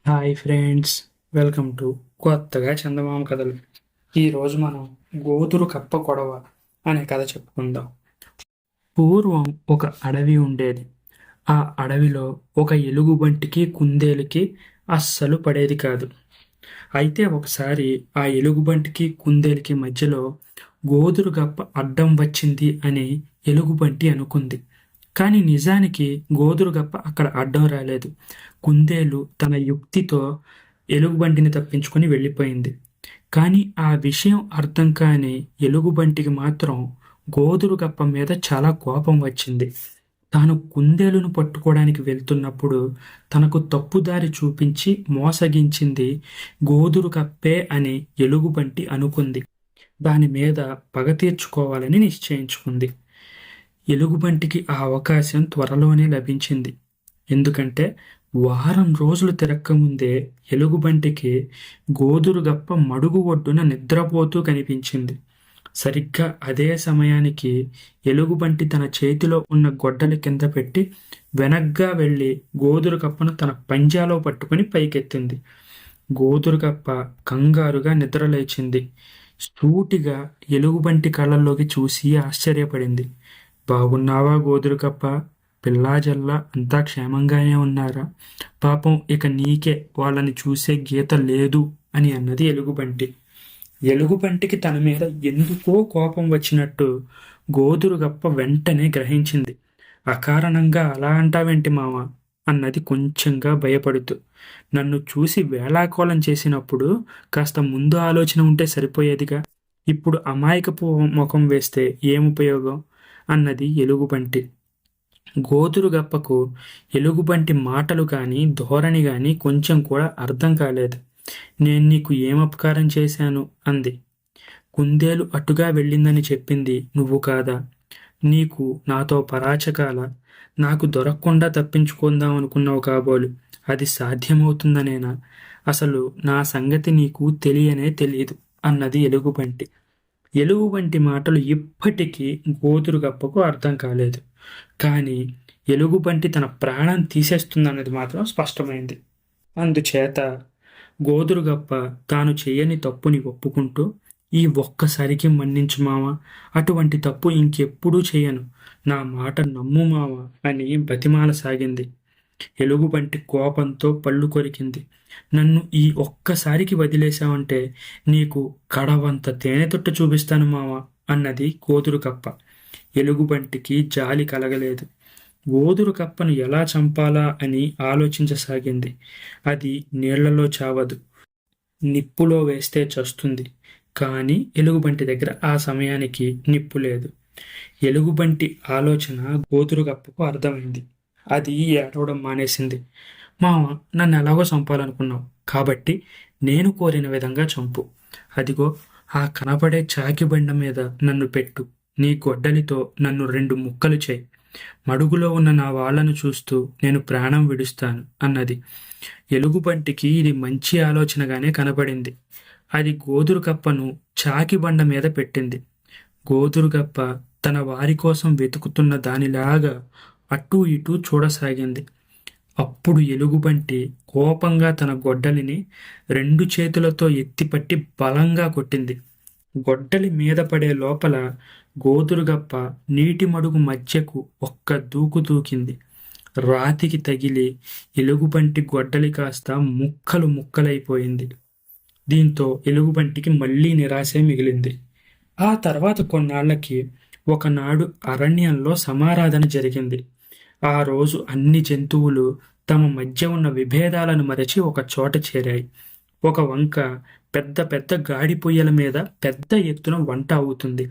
Hi friends, welcome to కొత్తగా చందమామ కథలు. ఈరోజు మనం గోతురు కప్ప కొడవ అనే కథ చెప్పుకుందాం. పూర్వం ఒక అడవి ఉండేది. ఆ అడవిలో ఒక ఎలుగుబంటికి కుందేలుకి అస్సలు పడేది కాదు. అయితే ఒకసారి ఆ ఎలుగుబంటికి కుందేలుకి మధ్యలో గోదురు గప్ప అడ్డం వచ్చింది అని ఎలుగుబంటి అనుకుంది. కానీ నిజానికి గోదురుగప్ప అక్కడ అడ్డం రాలేదు. కుందేలు తన యుక్తితో ఎలుగుబంటిని తప్పించుకొని వెళ్ళిపోయింది. కానీ ఆ విషయం అర్థం కాని ఎలుగుబంటికి మాత్రం గోదురుగప్ప మీద చాలా కోపం వచ్చింది. తాను కుందేలును పట్టుకోవడానికి వెళ్తున్నప్పుడు తనకు తప్పుదారి చూపించి మోసగించింది గోదురుగప్పే అని ఎలుగుబంటి అనుకుంది. దాని మీద పగ తీర్చుకోవాలని నిశ్చయించుకుంది. ఎలుగుబంటికి ఆ అవకాశం త్వరలోనే లభించింది. ఎందుకంటే వారం రోజులు తిరక్కముందే ఎలుగుబంటికి గోదురుగప్ప మడుగు ఒడ్డున నిద్రపోతూ కనిపించింది. సరిగ్గా అదే సమయానికి ఎలుగుబంటి తన చేతిలో ఉన్న గొడ్డలి కింద పెట్టి వెనగ్గా వెళ్ళి గోదురుగప్పను తన పంజాలో పట్టుకుని పైకెత్తింది. గోదురుగప్ప కంగారుగా నిద్రలేచింది. సూటిగా ఎలుగుబంటి కళ్ళల్లోకి చూసి ఆశ్చర్యపడింది. బాగున్నావా గోదురుకప్ప? పిల్లాజల్లా అంతా క్షేమంగానే ఉన్నారా? పాపం ఇక నీకే వాళ్ళని చూసే గీత లేదు అని అన్నది ఎలుగుబంటి. ఎలుగుబంటికి తన మీద ఎందుకో కోపం వచ్చినట్టు గోదురుగప్ప వెంటనే గ్రహించింది. అకారణంగా అలా అంటావేంటి మామ అన్నది కొంచెంగా భయపడుతూ. నన్ను చూసి వేళాకోళం చేసినప్పుడు కాస్త ముందు ఆలోచన ఉంటే సరిపోయేదిగా. ఇప్పుడు అమాయకపు ముఖం వేస్తే ఏముపయోగం అన్నది ఎలుగుబంటి. గోతురుగప్పకు ఎలుగుబంటి మాటలు కాని ధోరణి గాని కొంచెం కూడా అర్థం కాలేదు. నేను నీకు ఏం అపకారం చేశాను అంది. కుందేలు అటుగా వెళ్ళిందని చెప్పింది నువ్వు కాదా? నీకు నాతో పరాచకాల? నాకు దొరకకుండా తప్పించుకుందాం అనుకున్నావు కాబోలు. అది సాధ్యమవుతుందనేనా? అసలు నా సంగతి నీకు తెలియనే తెలియదు అన్నది ఎలుగుబంటి. ఎలుగుబంటి మాటలు ఇప్పటికీ గోతురుగప్పకు అర్థం కాలేదు. కానీ ఎలుగుబంటి తన ప్రాణం తీసేస్తుందన్నది మాత్రం స్పష్టమైంది. అందుచేత గోదురుగప్ప తాను చేయని తప్పుని ఒప్పుకుంటూ, ఈ ఒక్కసారికి మన్నించు మామ, అటువంటి తప్పు ఇంకెప్పుడూ చేయను, నా మాట నమ్ము మామ అని బతిమాలసాగింది. ఎలుగుబంటి కోపంతో పళ్ళు కొరికింది. నన్ను ఈ ఒక్కసారికి వదిలేశావంటే నీకు కడవంత తేనె తొట్టు చూపిస్తాను మావా అన్నది గోదురుకప్ప. ఎలుగుబంటికి జాలి కలగలేదు. గోదురుకప్పను ఎలా చంపాలా అని ఆలోచించసాగింది. అది నీళ్లలో చావదు, నిప్పులో వేస్తే చస్తుంది. కానీ ఎలుగుబంటి దగ్గర ఆ సమయానికి నిప్పు లేదు. ఎలుగుబంటి ఆలోచన గోదురుకప్పకు అర్థమైంది. అది ఏడవడం మానేసింది. మామ, నన్ను ఎలాగో చంపాలనుకున్నావు కాబట్టి నేను కోరిన విధంగా చంపు. అదిగో ఆ కనపడే చాకి బండ మీద నన్ను పెట్టు. నీ గొడ్డలితో నన్ను 2 ముక్కలు చేయి. మడుగులో ఉన్న నా వాళ్లను చూస్తూ నేను ప్రాణం విడుస్తాను అన్నది. ఎలుగుబంటికి ఇది మంచి ఆలోచనగానే కనపడింది. అది గోదురుకప్పను చాకి బండ మీద పెట్టింది. గోదురుకప్ప తన వారి కోసం వెతుకుతున్న దానిలాగా అటూ ఇటూ చూడసాగింది. అప్పుడు ఎలుగుబంటి కోపంగా తన గొడ్డలిని 2 చేతులతో ఎత్తిపట్టి బలంగా కొట్టింది. గొడ్డలి మీద పడే లోపల గోదురుగప్ప నీటి మడుగు మధ్యకు ఒక్క దూకు దూకింది. రాతికి తగిలి ఎలుగుబంటి గొడ్డలి కాస్త ముక్కలు ముక్కలైపోయింది. దీంతో ఎలుగుబంటికి మళ్లీ నిరాశే మిగిలింది. ఆ తర్వాత కొన్నాళ్లకి ఒకనాడు అరణ్యంలో సమారాధన జరిగింది. ఆ రోజు అన్ని జంతువులు తమ మధ్య ఉన్న విభేదాలను మరచి ఒక చోట చేరాయి. ఒక వంక పెద్ద పెద్ద గాడి పొయ్యల మీద పెద్ద ఎత్తున వంట అవుతుంది.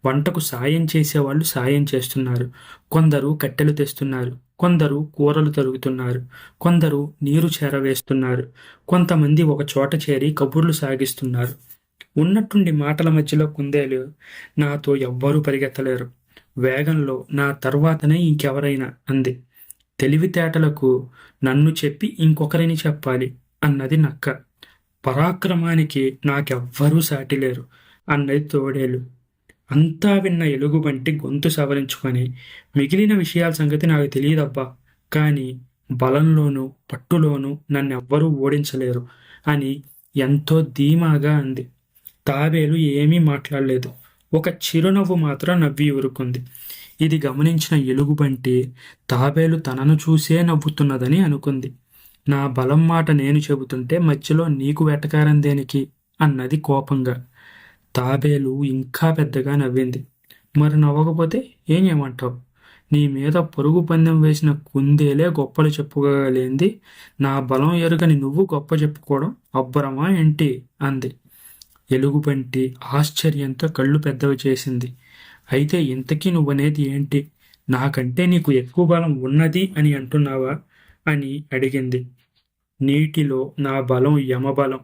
వంటకు సాయం చేసేవాళ్ళు సాయం చేస్తున్నారు. కొందరు కట్టెలు తెస్తున్నారు, కొందరు కూరలు తరుగుతున్నారు, కొందరు నీరు చేరవేస్తున్నారు, కొంతమంది ఒక చోట చేరి కబుర్లు సాగిస్తున్నారు. ఉన్నట్టుండి మాటల మధ్యలో కుందేలు, నాతో ఎవ్వరూ పరిగెత్తలేరు, వేగంలో నా తర్వాతనే ఇంకెవరైనా అంది. తెలివితేటలకు నన్ను చెప్పి ఇంకొకరిని చెప్పాలి అన్నది నక్క. పరాక్రమానికి నాకెవ్వరూ సాటిలేరు అన్నది తోడేలు. అంతా విన్న ఎలుగుబంటి గొంతు సవరించుకొని, మిగిలిన విషయాల సంగతి నాకు తెలియదబ్బా, కానీ బలంలోనూ పట్టులోనూ నన్నెవ్వరూ ఓడించలేరు అని ఎంతో ధీమాగా అంది. తాబేలు ఏమీ మాట్లాడలేదు. ఒక చిరునవ్వు మాత్రం నవ్వి ఊరుకుంది. ఇది గమనించిన ఎలుగుబంటి తాబేలు తనను చూసే నవ్వుతున్నదని అనుకుంది. నా బలం మాట నేను చెబుతుంటే మధ్యలో నీకు వెటకారం దేనికి అన్నది కోపంగా. తాబేలు ఇంకా పెద్దగా నవ్వింది. మరి నవ్వకపోతే ఏం చేయమంటావు? నీ మీద పరుగు పందెం వేసిన కుందేలే గొప్పలు చెప్పుకోగలిగింది. నా బలం ఎరుగని నువ్వు గొప్ప చెప్పుకోవడం అబ్బరమా ఏంటి అంది. ఎలుగుబంటి ఆశ్చర్యంతో కళ్ళు పెద్దవి చేసింది. అయితే ఇంతకీ నువ్వనేది ఏంటి? నాకంటే నీకు ఎక్కువ బలం ఉన్నది అని అంటున్నావా అని అడిగింది. నీటిలో నా బలం యమబలం.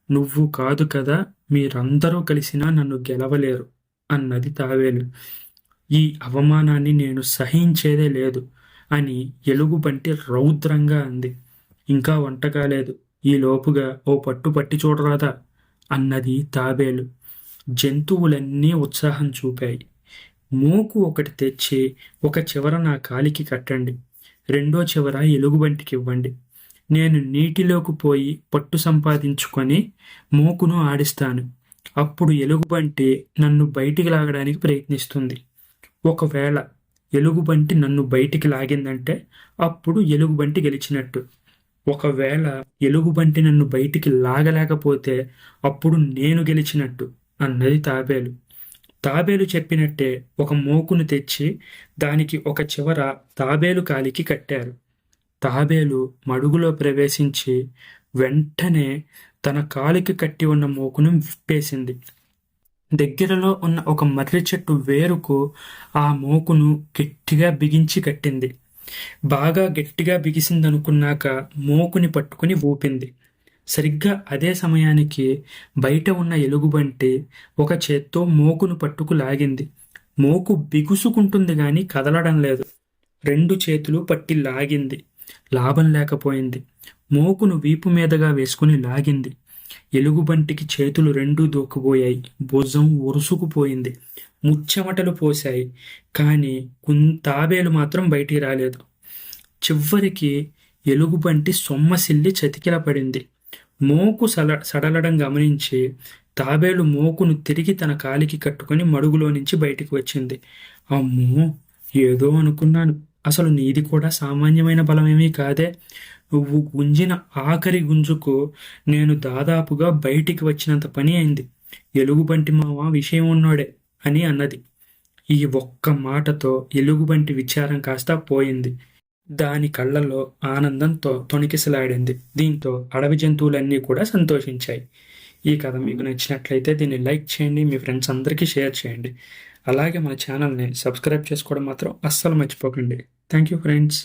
నువ్వు కాదు కదా, మీరందరూ కలిసినా నన్ను గెలవలేరు అన్నది తాబేలు. ఈ అవమానాన్ని నేను సహించేదే లేదు అని ఎలుగుబంటి రౌద్రంగా అంది. ఇంకా వంట కాలేదు, ఈ లోపుగా ఓ పట్టు పట్టి చూడరాదా అన్నది తాబేలు. జంతువులన్నీ ఉత్సాహం చూపాయి. మూకు ఒకటి తెచ్చి ఒక చివర నా కాలికి కట్టండి, రెండో చివర ఎలుగుబంటికి ఇవ్వండి. నేను నీటిలోకి పోయి పట్టు సంపాదించుకొని మూకును ఆడిస్తాను. అప్పుడు ఎలుగుబంటి నన్ను బయటికి లాగడానికి ప్రయత్నిస్తుంది. ఒకవేళ ఎలుగుబంటి నన్ను బయటికి లాగిందంటే అప్పుడు ఎలుగుబంటి గెలిచినట్టు. ఒకవేళ ఎలుగుబంటి నన్ను బయటికి లాగలేకపోతే అప్పుడు నేను గెలిచినట్టు అన్నది తాబేలు. తాబేలు చెప్పినట్టే ఒక మోకును తెచ్చి దానికి ఒక చివర తాబేలు కాలికి కట్టారు. తాబేలు మడుగులో ప్రవేశించి వెంటనే తన కాలికి కట్టి ఉన్న మోకును విప్పేసింది. దగ్గరలో ఉన్న ఒక మర్రి చెట్టు వేరుకు ఆ మోకును గట్టిగా బిగించి కట్టింది. బాగా గట్టిగా బిగిసిందనుకున్నాక మోకుని పట్టుకుని ఊపింది. సరిగ్గా అదే సమయానికి బయట ఉన్న ఎలుగుబంటి ఒక చేత్తో మోకును పట్టుకు లాగింది. మోకు బిగుసుకుంటుంది గాని కదలడం లేదు. రెండు చేతులు పట్టి లాగింది. లాభం లేకపోయింది. మోకును వీపు మీదగా వేసుకుని లాగింది. ఎలుగుబంటికి చేతులు రెండూ దూక్కుపోయాయి. భుజం ఉరుసుకుపోయింది. ముచ్చెమటలు పోశాయి. కానీ తాబేలు మాత్రం బయటికి రాలేదు. చివరికి ఎలుగుబంటి సొమ్మసిల్లి చతికిల పడింది. మోకు సడలడం గమనించి తాబేలు మోకును తిరిగి తన కాలికి కట్టుకుని మడుగులో నుంచి బయటికి వచ్చింది. అమ్మో, ఏదో అనుకున్నాను. అసలు నీది కూడా సామాన్యమైన బలమేమీ కాదే. నువ్వు గుంజిన ఆఖరి గుంజుకు నేను దాదాపుగా బయటికి వచ్చినంత పని అయింది. ఎలుగుబంటి మామ విషయం ఉన్నోడే అని అన్నది. ఈ ఒక్క మాటతో ఎలుగుబంటి విచారం కాస్త పోయింది. దాని కళ్ళలో ఆనందంతో తొణికిసలాడింది. దీంతో అడవి జంతువులన్నీ కూడా సంతోషించాయి. ఈ కథ మీకు నచ్చినట్లయితే దీన్ని లైక్ చేయండి, మీ ఫ్రెండ్స్ అందరికీ షేర్ చేయండి. అలాగే మన ఛానల్ని సబ్స్క్రైబ్ చేసుకోవడం మాత్రం అస్సలు మర్చిపోకండి. Thank you friends.